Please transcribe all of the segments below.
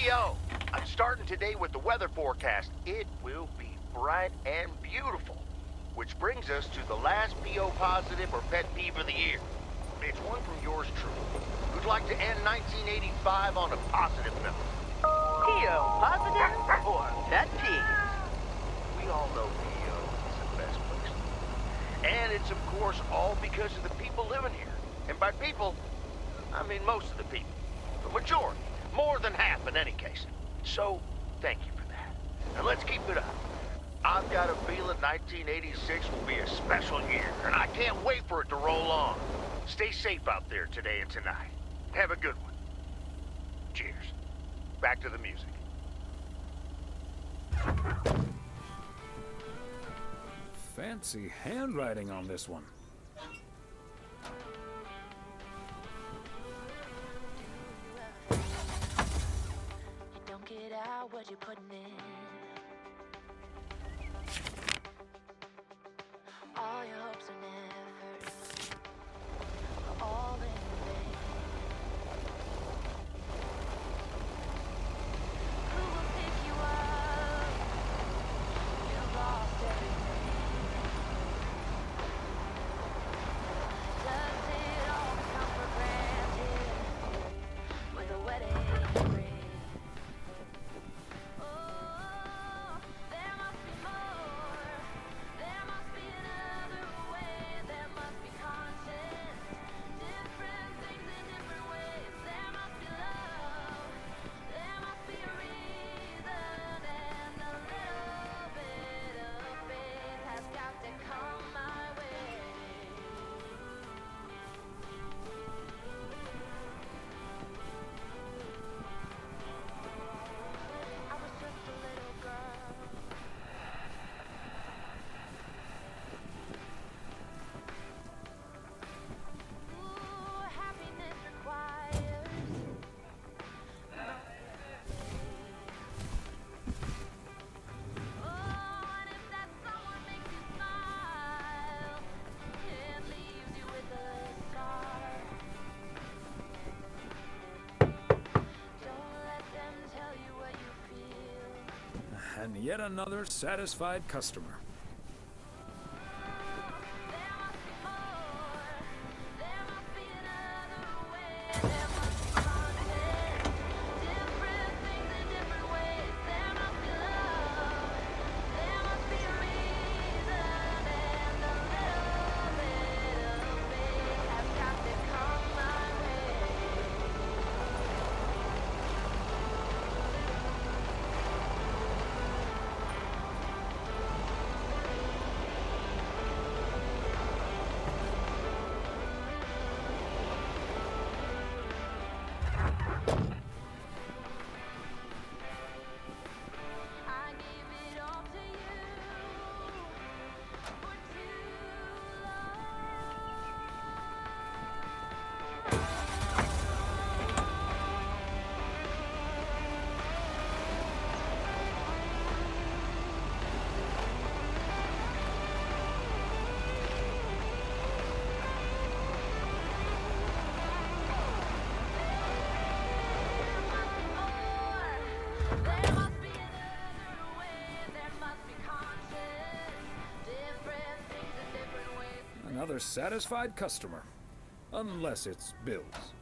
Yo, I'm starting today with the weather forecast. It will be bright and beautiful. Which brings us to the last PO positive or pet peeve of the year. It's one from yours truly, who'd like to end 1985 on a positive note. PO positive or pet peeve? We all know PO is the best place to live. And it's, of course, all because of the people living here. And by people, I mean most of the people. The majority. More than half in any case. So, thank you for that. Now let's keep it up. I've got a feeling 1986 will be a special year, and I can't wait for it to roll on. Stay safe out there today and tonight. Have a good one. Cheers. Back to the music. Fancy handwriting on this one. You don't get out what you're putting in. All your hopes and efforts are all in vain. Who will pick you up? You've lost everything. Does it all come for granted with a wedding ring? Oh, there must be more. There must be another way. There must be conscience. Different things in different ways. There must be love. There must be a reason. And a little bit of faith has got to come my way. I was just a little girl. Ooh, happiness requires oh, and if that someone makes you smile and leaves you with a scar, don't let them tell you what you feel. And yet another satisfied customer. There must be more. There must be another way. There must be content. Different things in different ways. There must be love. There must be a reason. And a little bit of faith has got to come my way. I gave it all to you for too long. There must be another way. There must be conscience. Different things in different ways. Another satisfied customer. Unless it's Bill's.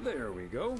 There we go.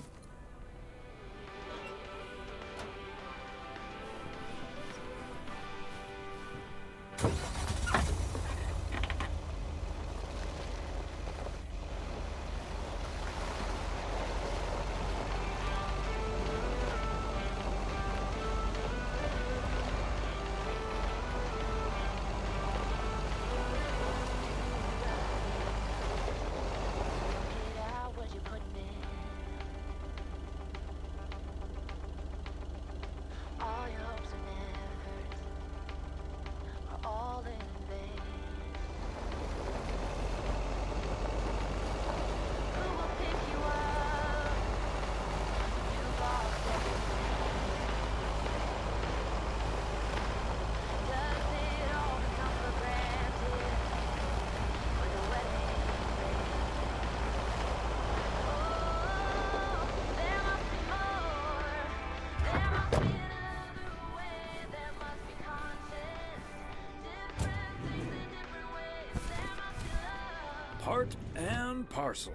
arsehole.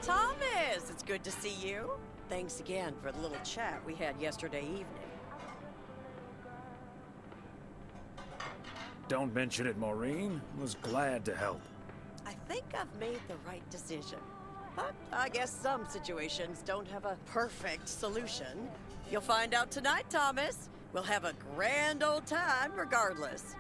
Thomas, it's good to see you. Thanks again for the little chat we had yesterday evening. Don't mention it, Maureen. Was glad to help. I think I've made the right decision. But I guess some situations don't have a perfect solution. You'll find out tonight, Thomas. We'll have a grand old time regardless.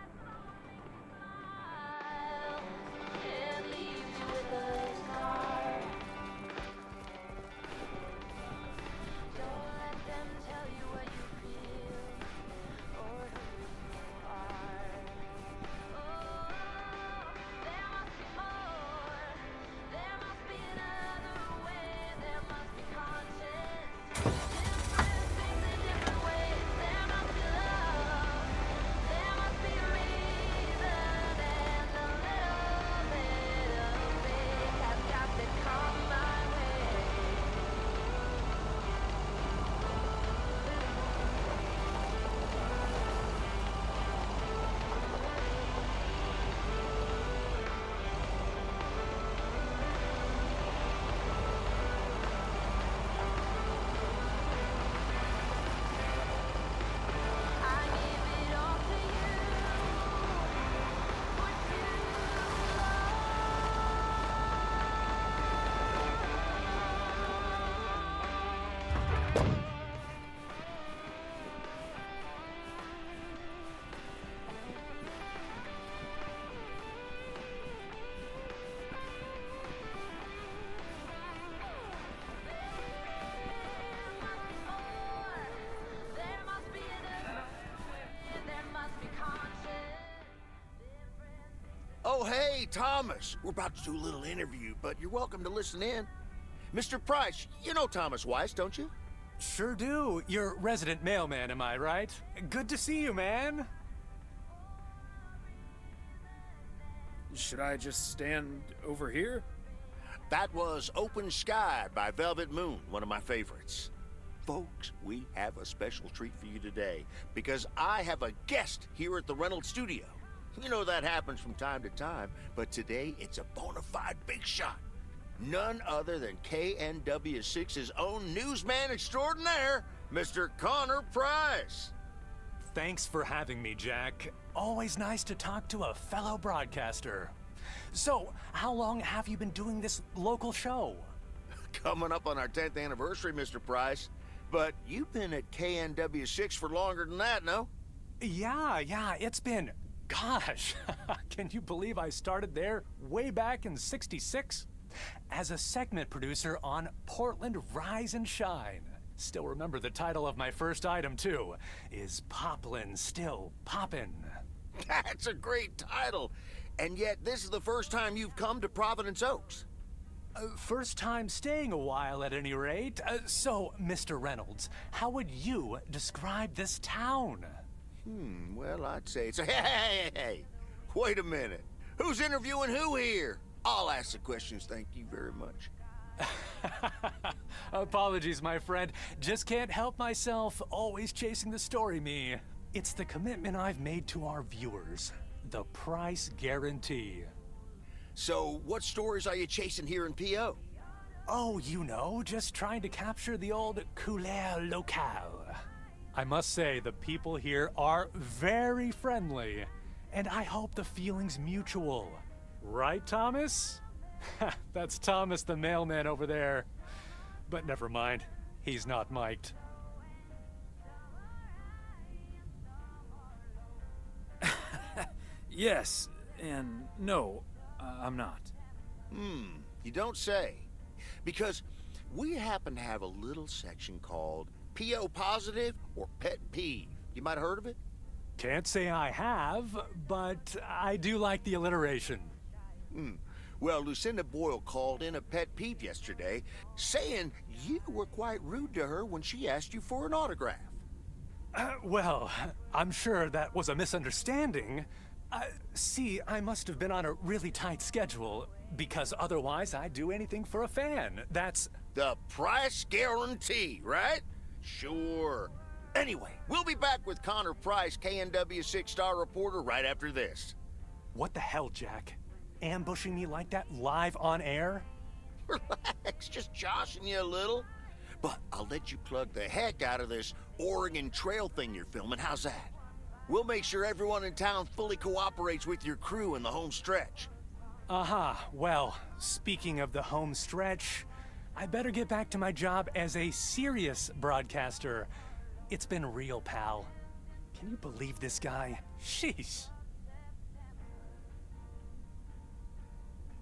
Oh, hey, Thomas. We're about to do a little interview, but you're welcome to listen in. Mr. Price, you know Thomas Weiss, don't you? Sure do. You're resident mailman, am I right? Good to see you, man. Should I just stand over here? That was Open Sky by Velvet Moon, one of my favorites. Folks, we have a special treat for you today, because I have a guest here at the Reynolds studio. You know that happens from time to time, but today it's a bona fide big shot. None other than KNW6's own newsman extraordinaire, Mr. Connor Price. Thanks for having me, Jack. Always nice to talk to a fellow broadcaster. So, how long have you been doing this local show? Coming up on our 10th anniversary, Mr. Price. But you've been at KNW6 for longer than that, no? Yeah, it's been... Gosh, can you believe I started there way back in '66? As a segment producer on Portland Rise and Shine. Still remember the title of my first item, too. Is Poplin Still Poppin'? That's a great title. And yet, this is the first time you've come to Providence Oaks. First time staying a while, at any rate. So, Mr. Reynolds, how would you describe this town? Well, I'd say it's a... Hey, wait a minute. Who's interviewing who here? I'll ask the questions, thank you very much. Apologies, my friend. Just can't help myself, always chasing the story me. It's the commitment I've made to our viewers. The price guarantee. So, what stories are you chasing here in P.O.? Oh, you know, just trying to capture the old couleur locale. I must say, the people here are very friendly, and I hope the feeling's mutual. Right, Thomas? That's Thomas the mailman over there. But never mind, he's not mic'd. Yes, and no, I'm not. You don't say. Because we happen to have a little section called P.O. Positive or Pet Peeve. You might have heard of it? Can't say I have, but I do like the alliteration. Well, Lucinda Boyle called in a pet peeve yesterday, saying you were quite rude to her when she asked you for an autograph. Well, I'm sure that was a misunderstanding. See, I must have been on a really tight schedule, because otherwise I'd do anything for a fan. That's... The price guarantee, right? Sure. Anyway, we'll be back with Connor Price, KNW 6-star reporter, right after this. What the hell, Jack? Ambushing me like that live on air? Relax, just joshing you a little. But I'll let you plug the heck out of this Oregon Trail thing you're filming. How's that? We'll make sure everyone in town fully cooperates with your crew in the home stretch. Well, speaking of the home stretch, I better get back to my job as a serious broadcaster. It's been real, pal. Can you believe this guy? Sheesh.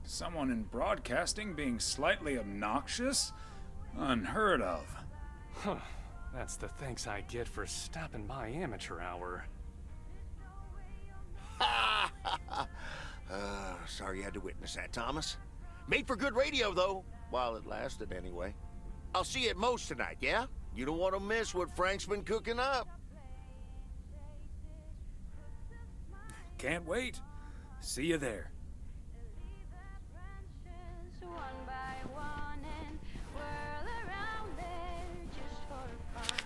Someone in broadcasting being slightly obnoxious? Unheard of. Huh. That's the thanks I get for stopping by amateur hour. Sorry you had to witness that, Thomas. Made for good radio, though. While it lasted, anyway. I'll see you at Moe's tonight, yeah? You don't want to miss what Frank's been cooking up. Can't wait. See you there. One by one and whirl around there just for fun.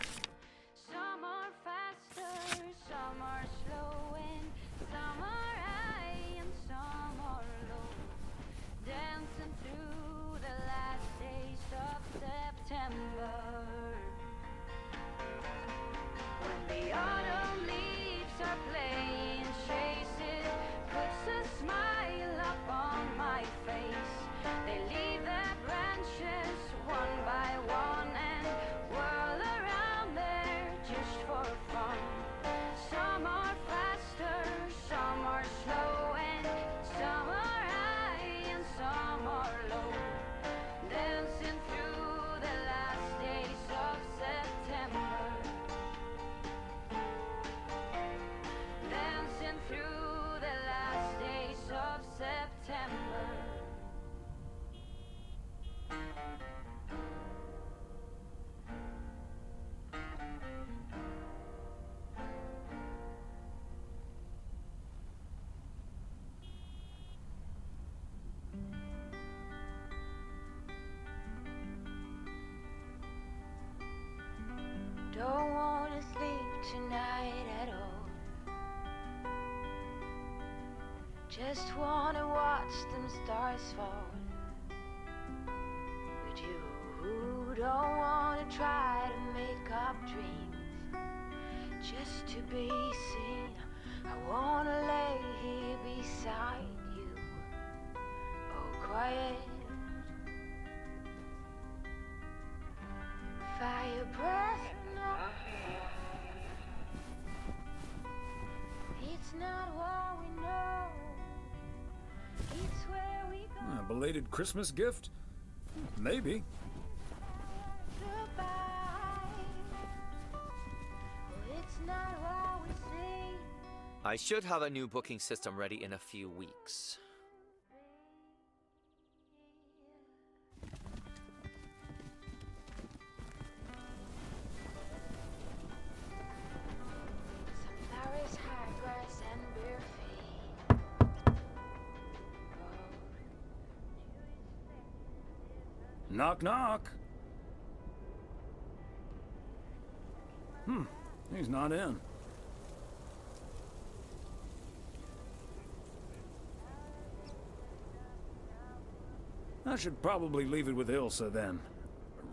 Some are faster, some are slow, and some are high and some are low. Dancing through the last days of September. When the autumn leaves are playing chases, puts a smile up on my face. They leave their branches one by one and whirl around there just for fun. Some are faster, some are slow, and some are high and some are low. Dancing through the last days of September. Dancing through the last days of September. Don't wanna sleep tonight at all. Just wanna watch them stars fall. But you don't wanna try to make up dreams just to be seen. I wanna lay here beside you, oh quiet. Fire breath, no. It's not what we know. It's where we go. A belated Christmas gift? Maybe. Goodbye. Oh, it's not what we see. I should have a new booking system ready in a few weeks. Some flowers, high grass, and bare feet. Knock, knock. He's not in. I should probably leave it with Ilsa then.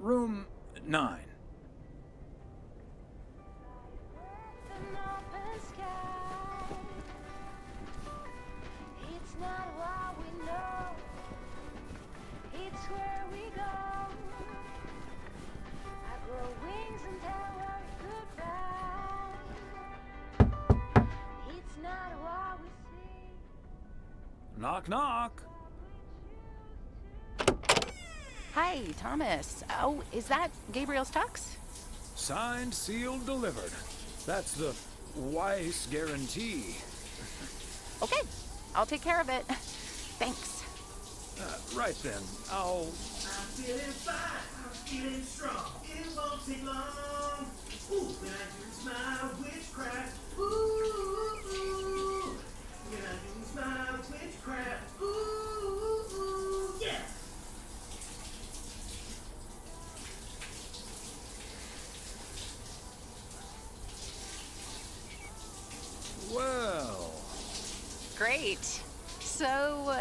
Room 9. An open sky. It's not what we know. It's where we go. I grow wings and tell her goodbye. It's not what we see. Knock, knock. Hi, Thomas. Oh, is that Gabriel's tux? Signed, sealed, delivered. That's the Weiss guarantee. Okay, I'll take care of it. Thanks. Right then, I'll... I'm feeling fine, I'm feeling strong. It won't take long. Ooh, when I use my witchcraft. Ooh, when I use my witchcraft. Ooh, yeah. Great. So...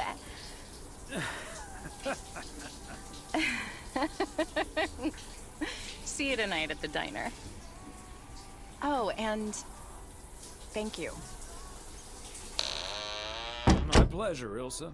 See you tonight at the diner. Oh, and thank you. My pleasure, Ilsa.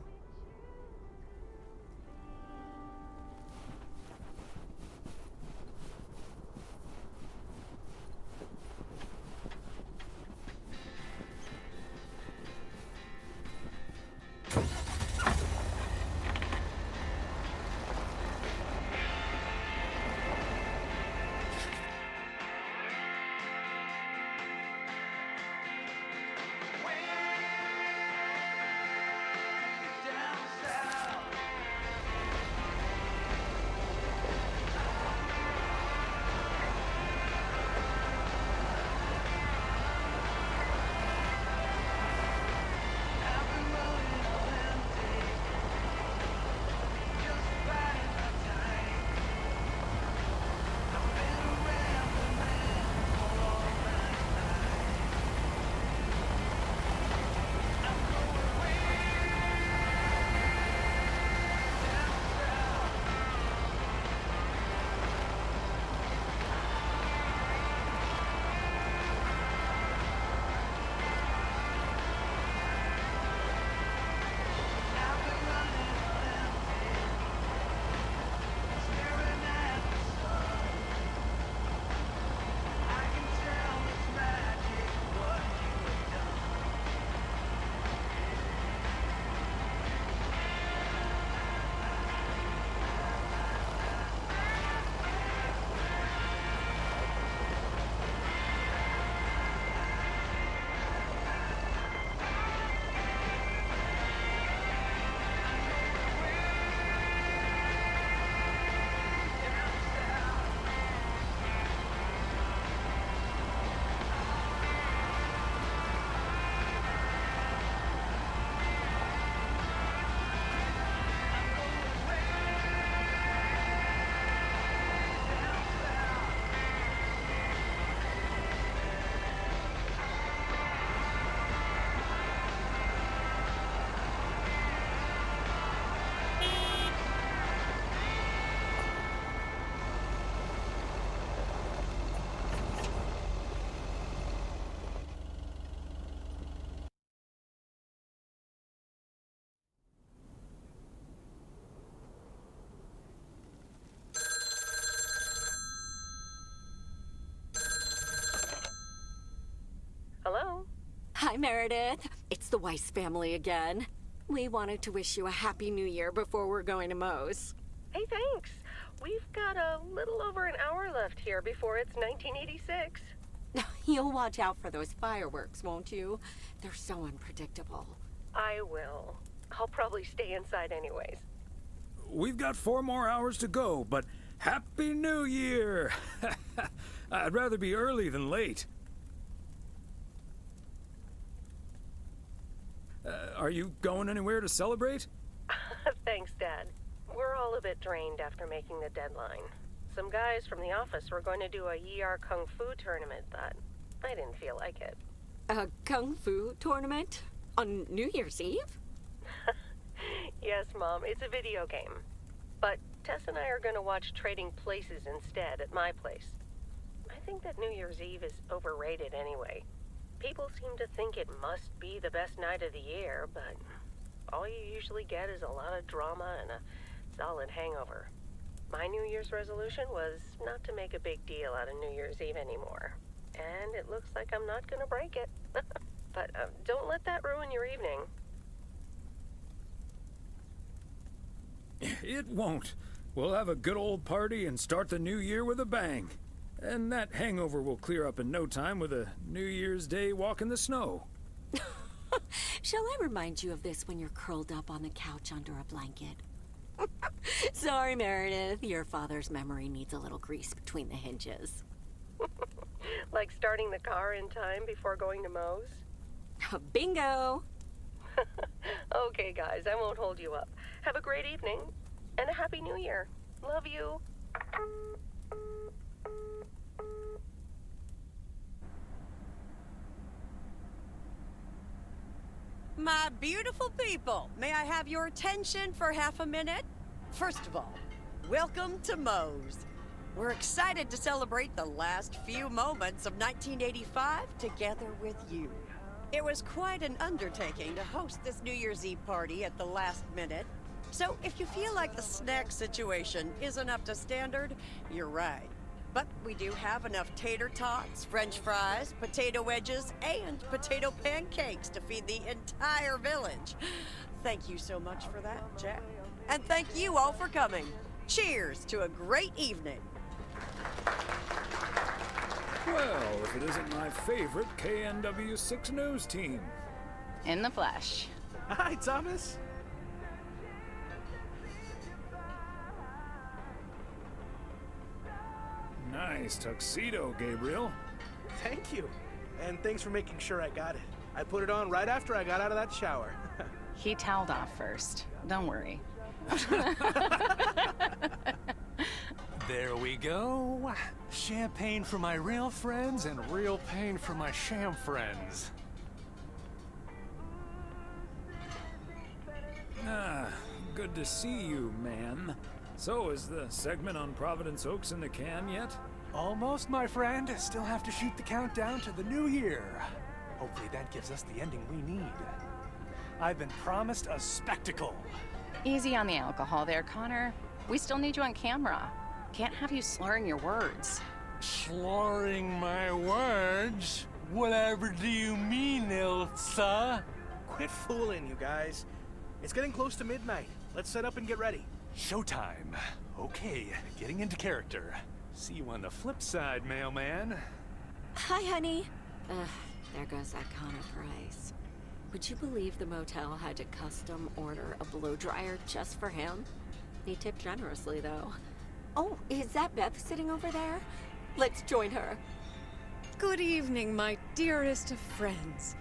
Hello? Hi, Meredith. It's the Weiss family again. We wanted to wish you a happy new year before we're going to Moe's. Hey, thanks. We've got a little over an hour left here before it's 1986. You'll watch out for those fireworks, won't you? They're so unpredictable. I will. I'll probably stay inside anyways. We've got 4 more hours to go, but Happy New Year! I'd rather be early than late. Are you going anywhere to celebrate? Thanks, Dad. We're all a bit drained after making the deadline. Some guys from the office were going to do a ER Kung Fu tournament, but I didn't feel like it. A Kung Fu tournament? On New Year's Eve? Yes, Mom, it's a video game. But Tess and I are going to watch Trading Places instead at my place. I think that New Year's Eve is overrated anyway. People seem to think it must be the best night of the year, but all you usually get is a lot of drama and a solid hangover. My New Year's resolution was not to make a big deal out of New Year's Eve anymore. And it looks like I'm not going to break it. But don't let that ruin your evening. It won't. We'll have a good old party and start the new year with a bang. And that hangover will clear up in no time with a New Year's Day walk in the snow. Shall I remind you of this when you're curled up on the couch under a blanket? Sorry, Meredith. Your father's memory needs a little grease between the hinges. Like starting the car in time before going to Moe's? Bingo! Okay, guys, I won't hold you up. Have a great evening, and a Happy New Year. Love you. My beautiful people, may I have your attention for half a minute? First of all, welcome to Moe's. We're excited to celebrate the last few moments of 1985 together with you. It was quite an undertaking to host this New Year's Eve party at the last minute. So if you feel like the snack situation isn't up to standard, you're right. But we do have enough tater tots, french fries, potato wedges, and potato pancakes to feed the entire village. Thank you so much for that, Jack. And thank you all for coming. Cheers to a great evening. Well, if it isn't my favorite KNW6 news team. In the flesh. Hi, Thomas. Nice tuxedo, Gabriel. Thank you. And thanks for making sure I got it. I put it on right after I got out of that shower. He toweled off first. Don't worry. There we go. Champagne for my real friends and real pain for my sham friends. Ah, good to see you, man. So, is the segment on Providence Oaks in the can yet? Almost, my friend. Still have to shoot the countdown to the new year. Hopefully that gives us the ending we need. I've been promised a spectacle. Easy on the alcohol there, Connor. We still need you on camera. Can't have you slurring your words. Slurring my words? Whatever do you mean, Ilsa? Quit fooling, you guys. It's getting close to midnight. Let's set up and get ready. Showtime. Okay, getting into character. See you on the flip side, mailman. Hi, honey. There goes that Connor price. Would you believe the motel had to custom order a blow dryer just for him? He tipped generously, though. Oh, is that Beth sitting over there? Let's join her. Good evening, my dearest of friends.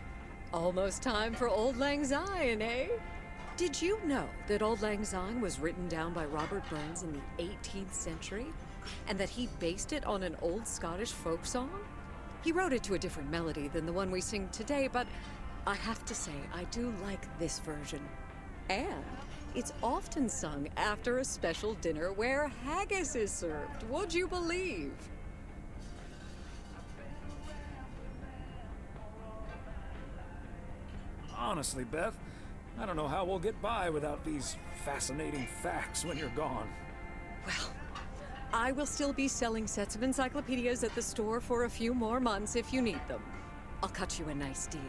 Almost time for Auld Lang Syne, eh? Did you know that Auld Lang Syne was written down by Robert Burns in the 18th century? And that he based it on an old Scottish folk song? He wrote it to a different melody than the one we sing today, but I have to say, I do like this version. And it's often sung after a special dinner where haggis is served, would you believe? Honestly, Beth, I don't know how we'll get by without these fascinating facts when you're gone. Well, I will still be selling sets of encyclopedias at the store for a few more months if you need them. I'll cut you a nice deal.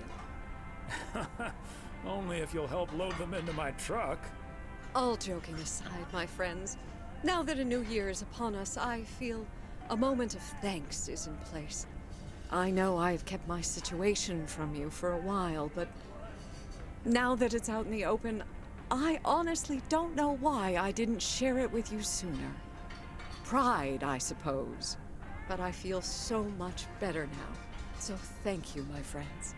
Only if you'll help load them into my truck. All joking aside, my friends, now that a new year is upon us, I feel a moment of thanks is in place. I know I've kept my situation from you for a while, but now that it's out in the open, I honestly don't know why I didn't share it with you sooner. Pride, I suppose. But I feel so much better now. So thank you, my friends.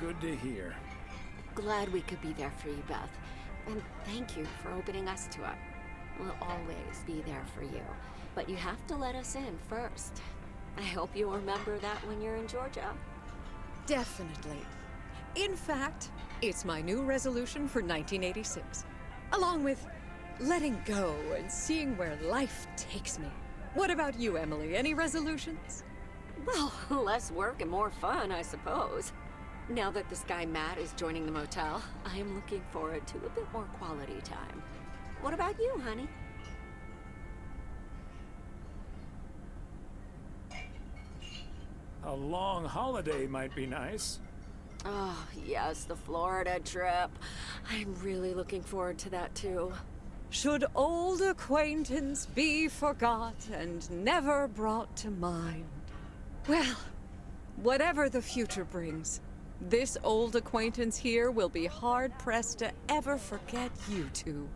Good to hear. Glad we could be there for you, Beth. And thank you for opening us to it. We'll always be there for you. But you have to let us in first. I hope you'll remember that when you're in Georgia. Definitely. In fact, it's my new resolution for 1986. Along with letting go and seeing where life takes me. What about you, Emily? Any resolutions? Well, less work and more fun, I suppose. Now that this guy Matt is joining the motel, I am looking forward to a bit more quality time. What about you, honey? A long holiday might be nice. Oh, yes, the Florida trip. I'm really looking forward to that, too. Should old acquaintance be forgot and never brought to mind? Well, whatever the future brings, this old acquaintance here will be hard-pressed to ever forget you two.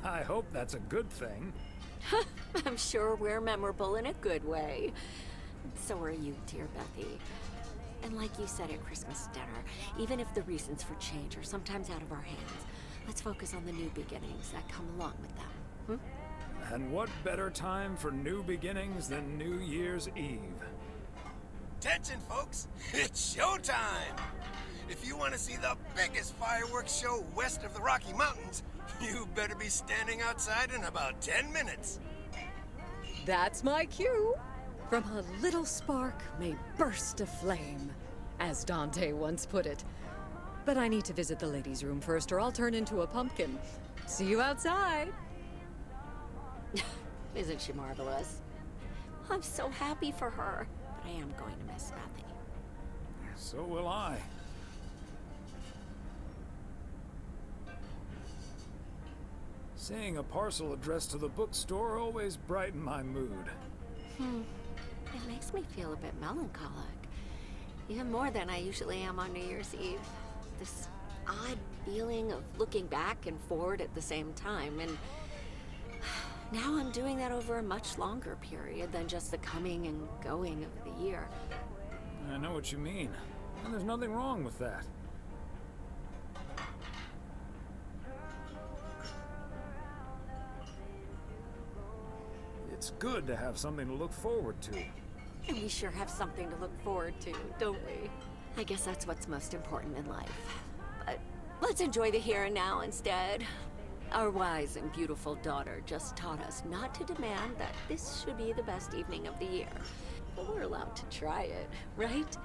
I hope that's a good thing. I'm sure we're memorable in a good way. So are you, dear Bethy. And like you said at Christmas dinner, even if the reasons for change are sometimes out of our hands, let's focus on the new beginnings that come along with them. And what better time for new beginnings than New Year's Eve? Attention, folks, it's showtime! If you want to see the biggest fireworks show west of the Rocky Mountains, you better be standing outside in about 10 minutes. That's my cue. From a little spark may burst a flame, as Dante once put it. But I need to visit the ladies' room first, or I'll turn into a pumpkin. See you outside. Isn't she marvelous? I'm so happy for her, but I am going to miss Bethany. So will I. Seeing a parcel addressed to the bookstore always brightened my mood. It makes me feel a bit melancholic. Even more than I usually am on New Year's Eve. This odd feeling of looking back and forward at the same time, and now I'm doing that over a much longer period than just the coming and going of the year. I know what you mean, and there's nothing wrong with that. It's good to have something to look forward to. And we sure have something to look forward to, don't we? I guess that's what's most important in life. But let's enjoy the here and now instead. Our wise and beautiful daughter just taught us not to demand that this should be the best evening of the year. But we're allowed to try it, right?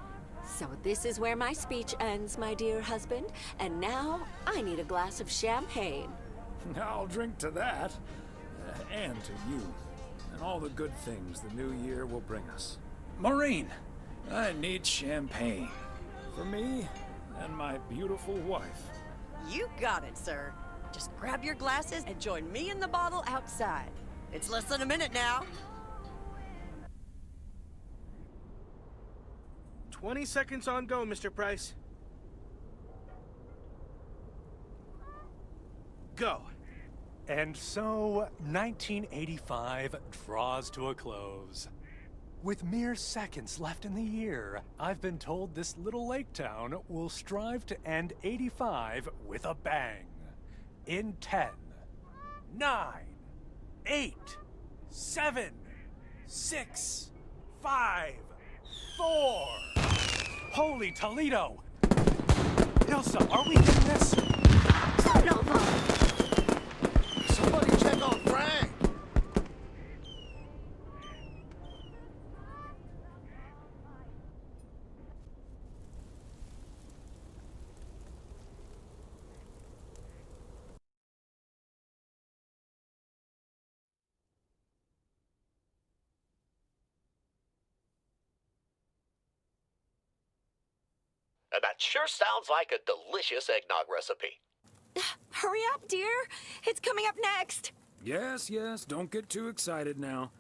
So this is where my speech ends, my dear husband. And now I need a glass of champagne. I'll drink to that, and to you, and all the good things the new year will bring us. Maureen, I need champagne. For me and my beautiful wife. You got it, sir. Just grab your glasses and join me in the bottle outside. It's less than a minute now. 20 seconds on go, Mr. Price. Go. And so, 1985 draws to a close. With mere seconds left in the year, I've been told this little lake town will strive to end 85 with a bang. In 10, 9, 8, 7, 6, 5, 4. Holy Toledo! Ilsa, are we getting this? Somebody check on Frank! That sure sounds like a delicious eggnog recipe. Hurry up, dear. It's coming up next. Yes, don't get too excited now.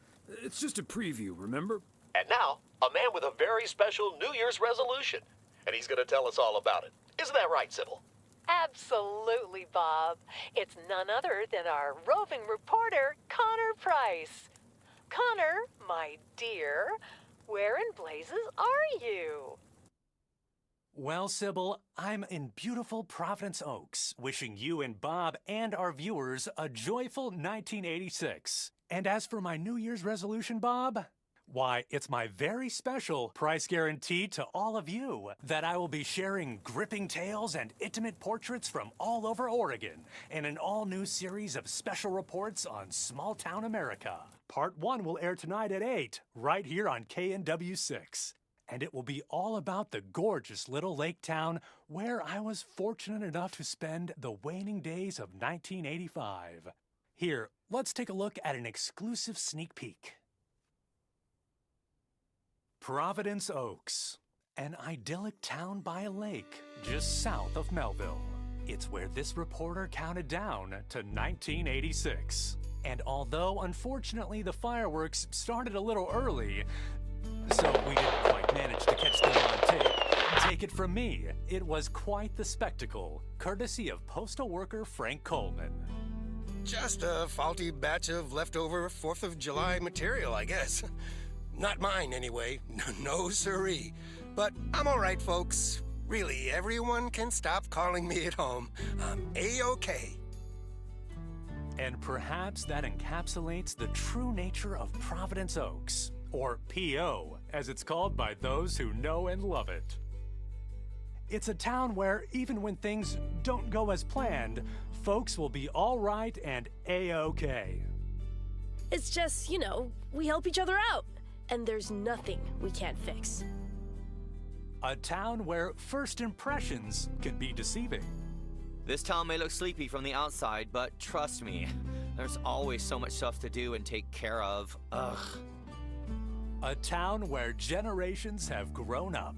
It's just a preview, remember? And now, a man with a very special New Year's resolution. And he's going to tell us all about it. Isn't that right, Sybil? Absolutely, Bob. It's none other than our roving reporter, Connor Price. Connor, my dear, where in blazes are you? Well, Sybil, I'm in beautiful Providence Oaks, wishing you and Bob and our viewers a joyful 1986. And as for my New Year's resolution, Bob, why, it's my very special price guarantee to all of you that I will be sharing gripping tales and intimate portraits from all over Oregon in an all-new series of special reports on small-town America. Part 1 will air tonight at 8, right here on KNW6. And it will be all about the gorgeous little lake town where I was fortunate enough to spend the waning days of 1985. Here, let's take a look at an exclusive sneak peek. Providence Oaks, an idyllic town by a lake just south of Melville. It's where this reporter counted down to 1986. And although, unfortunately, the fireworks started a little early, so we didn't quite manage to catch them on tape. Take it from me, it was quite the spectacle, courtesy of postal worker Frank Coleman. Just a faulty batch of leftover 4th of July material, I guess. Not mine, anyway. No siree. But I'm all right, folks. Really, everyone can stop calling me at home. I'm A-OK. And perhaps that encapsulates the true nature of Providence Oaks, or PO, as it's called by those who know and love it. It's a town where even when things don't go as planned, folks will be all right and A-okay. It's just, you know, we help each other out, and there's nothing we can't fix. A town where first impressions can be deceiving. This town may look sleepy from the outside, but trust me, there's always so much stuff to do and take care of. Ugh. A town where generations have grown up.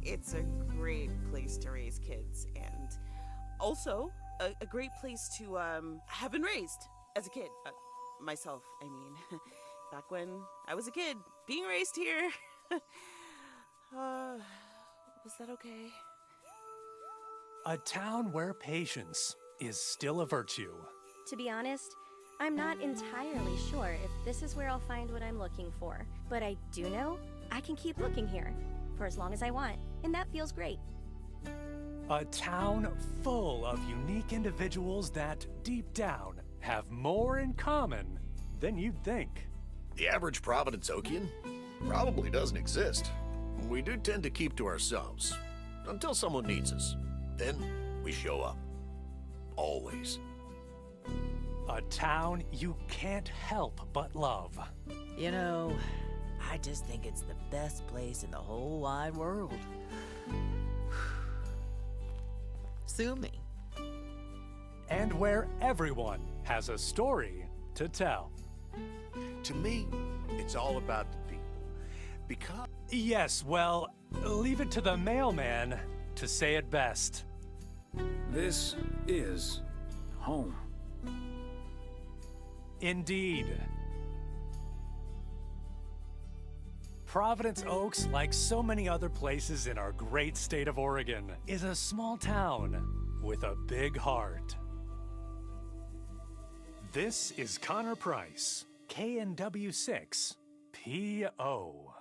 It's a great place to raise kids, and also a great place to have been raised as a kid. Myself, I mean. Back when I was a kid, being raised here. Was that okay? A town where patience is still a virtue. To be honest, I'm not entirely sure if this is where I'll find what I'm looking for, but I do know I can keep looking here for as long as I want, and that feels great. A town full of unique individuals that, deep down, have more in common than you'd think. The average Providence Okian probably doesn't exist. We do tend to keep to ourselves until someone needs us. Then we show up. Always. A town you can't help but love. You know, I just think it's the best place in the whole wide world. Sue me. And where everyone has a story to tell. To me, it's all about the people. Because... Yes, well, leave it to the mailman to say it best. This is home. Indeed. Providence Oaks, like so many other places in our great state of Oregon, is a small town with a big heart. This is Connor Price, KNW6, PO.